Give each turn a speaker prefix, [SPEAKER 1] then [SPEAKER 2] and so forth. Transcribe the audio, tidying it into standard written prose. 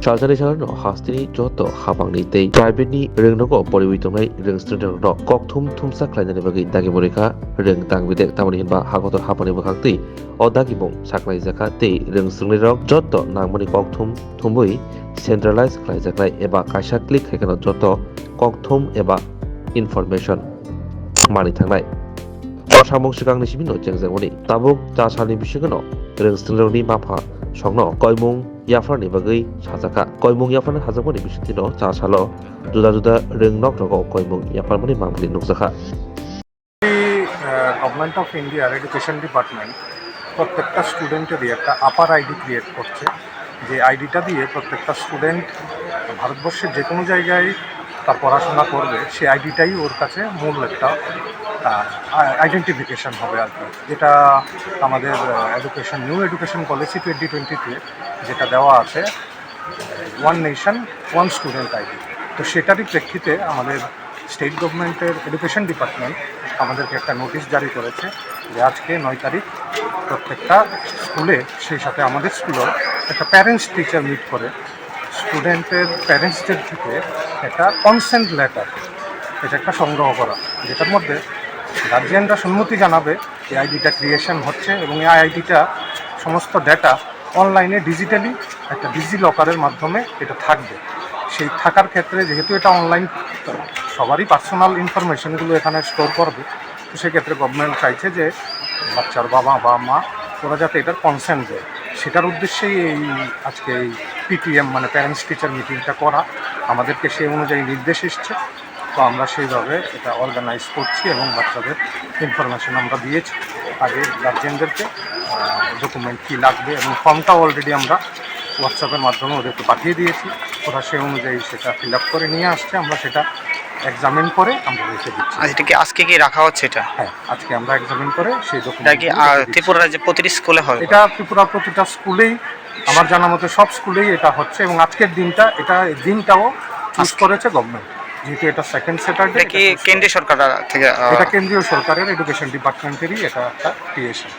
[SPEAKER 1] Charjari Charano Hastini Joto Habangni Day Private Ringnogo Boriwitongai Ring Student Koktum Tumsa Kleinani Bagi Dagi Borika Ring Tang Videk Tamani Ba Hagotor Hapani Bakakti Odagibong Saklai Zaka Day Ring Sunirok Joto Nangmani Koktum Tumbui Centralized Klaizaklai Eba Kaisa Click Hekano Joto Koktum Eba Information Mani Tangnai Samung Sikangni Sibino Jengzangoni Tabuk Jasani Bishigano Ring Sunironi Mapa Songno Koimung Yafrani Bagai Sajaka Koimung Yafran Hazamoni Bishitino Jasalo Juda Ring Nok Rogo Koimung Yaframani Mamli Nukzaka
[SPEAKER 2] government of ইন্ডিয়ার education department প্রত্যেকটা স্টুডেন্টেরই একটা আপার ID create করছে, যে আইডিটা দিয়ে প্রত্যেকটা student ভারতবর্ষের যে কোনো জায়গায় তার পড়াশোনা করবে সেই আইডিটাই ওর কাছে মূল একটা আইডেন্টিফিকেশান হবে আর কি। যেটা আমাদের নিউ এডুকেশন পলিসি 2020-তে যেটা দেওয়া আছে one nation one student ID, তো সেটারই প্রেক্ষিতে আমাদের স্টেট গভর্নমেন্টের এডুকেশন ডিপার্টমেন্ট আমাদেরকে একটা নোটিশ জারি করেছে যে আজকে 9 তারিখ প্রত্যেকটা স্কুলে, সেই সাথে আমাদের স্কুলেও একটা প্যারেন্টস টিচার মিট করে স্টুডেন্টের প্যারেন্টসদের থেকে একটা কনসেন্ট লেটার এটা একটা সংগ্রহ করা, যেটার মধ্যে গার্জিয়ানরা সম্মতি জানাবে এই আইডিটা ক্রিয়েশন হচ্ছে এবং এই আইডিটা সমস্ত ডেটা অনলাইনে ডিজিটালি একটা ডিজি লকারের মাধ্যমে এটা থাকবে। সেই থাকার ক্ষেত্রে যেহেতু এটা অনলাইন সবারই পার্সোনাল ইনফরমেশনগুলো এখানে স্টোর করবে, তো সেক্ষেত্রে গভর্নমেন্ট চাইছে যে বাচ্চার বাবা বা মা ওরা যাতে এটার কনসেন্ট দেয়, সেটার উদ্দেশ্যেই এই আজকে এই পিটিএম মানে প্যারেন্টস টিচার মিটিংটা করা। আমাদেরকে সেই অনুযায়ী নির্দেশ এসছে, তো আমরা সেইভাবে এটা অর্গানাইজ করছি এবং বাচ্চাদের ইনফরমেশন আমরা দিয়েছি আগে গার্জিয়ানদেরকে ডকুমেন্ট কী লাগবে এবং ফর্মটাও অলরেডি আমরা হোয়াটসঅ্যাপের মাধ্যমে ওদেরকে পাঠিয়ে দিয়েছি। ওরা সেই অনুযায়ী সেটা ফিল আপ করে নিয়ে আসছে, আমরা সেটা এক্সামিন করে আমরা রেখে দিচ্ছি।
[SPEAKER 3] এটা কি আজকে কি রাখা হচ্ছে? এটা
[SPEAKER 2] হ্যাঁ, আজকে আমরা এক্সামিন করে সেই ডকুমেন্ট
[SPEAKER 3] কি ত্রিপুরা রাজ্যে প্রতিটি স্কুলে হবে?
[SPEAKER 2] এটা ত্রিপুরার প্রতিটা স্কুলেই আমার জানা মতে সব স্কুলেই এটা হচ্ছে এবং আজকের দিনটাও চুজ করেছে গভর্নমেন্ট, যেহেতু এটা সেকেন্ড স্যাটারডে।
[SPEAKER 3] কি কেন্দ্রীয় সরকার থেকে?
[SPEAKER 2] এটা কেন্দ্রীয় সরকারের এডুকেশন ডিপার্টমেন্টেরই এটা একটা ক্রিয়েশন।